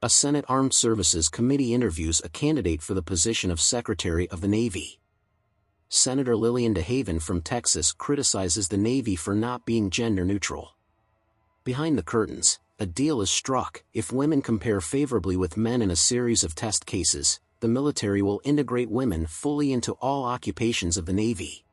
A Senate Armed Services Committee interviews a candidate for the position of Secretary of the Navy. Senator Lillian DeHaven from Texas criticizes the Navy for not being gender neutral. Behind the curtains, a deal is struck. If women compare favorably with men in a series of test cases, the military will integrate women fully into all occupations of the Navy.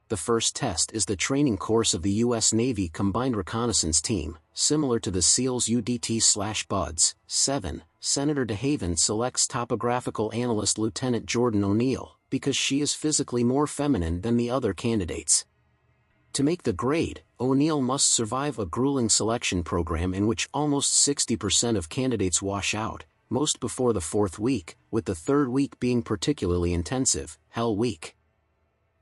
The first test is the training course of the U.S. Navy Combined Reconnaissance Team, similar to the SEALs UDT/BUDS. 7. Senator DeHaven selects topographical analyst Lieutenant Jordan O'Neill, because she is physically more feminine than the other candidates. To make the grade, O'Neill must survive a grueling selection program in which almost 60% of candidates wash out, most before the fourth week, with the third week being particularly intensive, Hell Week.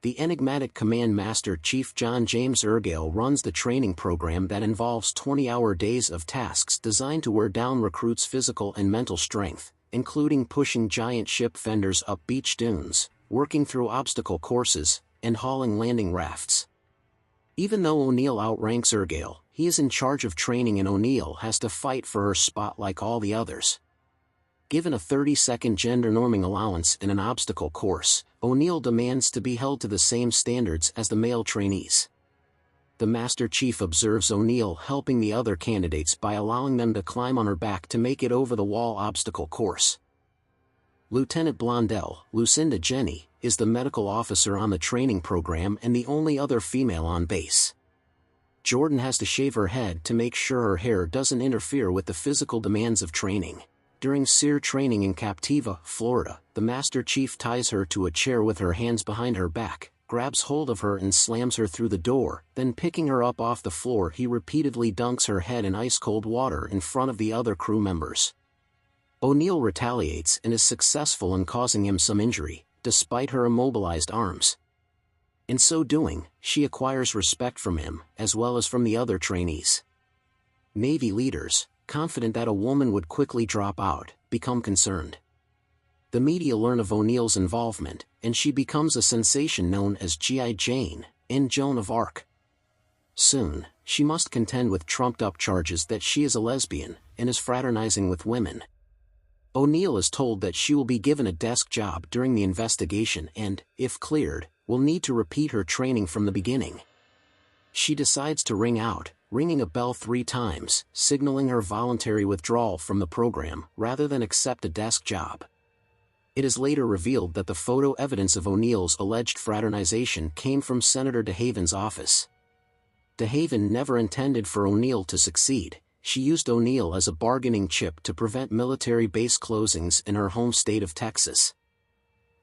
The enigmatic Command Master Chief John James Ergale runs the training program that involves 20-hour days of tasks designed to wear down recruits' physical and mental strength, including pushing giant ship fenders up beach dunes, working through obstacle courses, and hauling landing rafts. Even though O'Neill outranks Ergale, he is in charge of training and O'Neill has to fight for her spot like all the others. Given a 30-second gender norming allowance in an obstacle course, O'Neill demands to be held to the same standards as the male trainees. The Master Chief observes O'Neill helping the other candidates by allowing them to climb on her back to make it over the wall obstacle course. Lieutenant Blondell, Lucinda Jenny, is the medical officer on the training program and the only other female on base. Jordan has to shave her head to make sure her hair doesn't interfere with the physical demands of training. During SERE training in Captiva, Florida, the Master Chief ties her to a chair with her hands behind her back, grabs hold of her and slams her through the door, then picking her up off the floor he repeatedly dunks her head in ice-cold water in front of the other crew members. O'Neill retaliates and is successful in causing him some injury, despite her immobilized arms. In so doing, she acquires respect from him, as well as from the other trainees. Navy leaders, confident that a woman would quickly drop out, become concerned. The media learn of O'Neill's involvement, and she becomes a sensation known as G.I. Jane, in Joan of Arc. Soon, she must contend with trumped-up charges that she is a lesbian, and is fraternizing with women. O'Neill is told that she will be given a desk job during the investigation and, if cleared, will need to repeat her training from the beginning. She decides to ring out, ringing a bell 3 times, signaling her voluntary withdrawal from the program rather than accept a desk job. It is later revealed that the photo evidence of O'Neill's alleged fraternization came from Senator DeHaven's office. DeHaven never intended for O'Neill to succeed. She used O'Neill as a bargaining chip to prevent military base closings in her home state of Texas.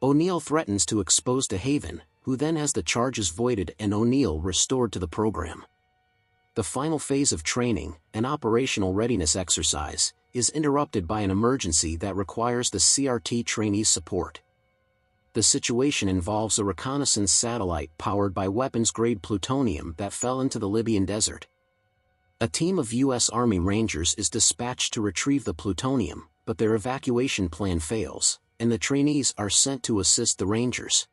O'Neill threatens to expose DeHaven, who then has the charges voided and O'Neill restored to the program. The final phase of training, an operational readiness exercise, is interrupted by an emergency that requires the CRT trainees' support. The situation involves a reconnaissance satellite powered by weapons-grade plutonium that fell into the Libyan desert. A team of U.S. Army Rangers is dispatched to retrieve the plutonium, but their evacuation plan fails, and the trainees are sent to assist the Rangers.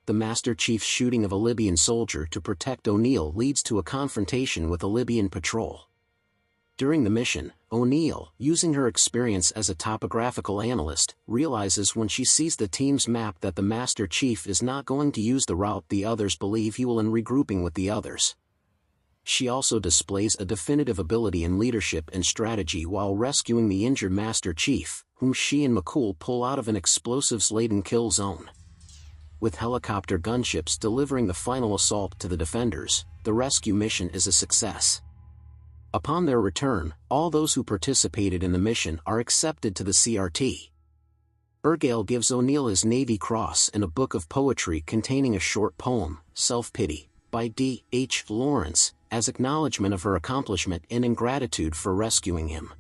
The Master Chief's shooting of a Libyan soldier to protect O'Neill leads to a confrontation with a Libyan patrol. During the mission, O'Neill, using her experience as a topographical analyst, realizes when she sees the team's map that the Master Chief is not going to use the route the others believe he will in regrouping with the others. She also displays a definitive ability in leadership and strategy while rescuing the injured Master Chief, whom she and McCool pull out of an explosives-laden kill zone. With helicopter gunships delivering the final assault to the defenders, the rescue mission is a success. Upon their return, all those who participated in the mission are accepted to the CRT. Ergale gives O'Neill his Navy Cross and a book of poetry containing a short poem, Self-Pity, by D. H. Lawrence, as acknowledgement of her accomplishment and in gratitude for rescuing him.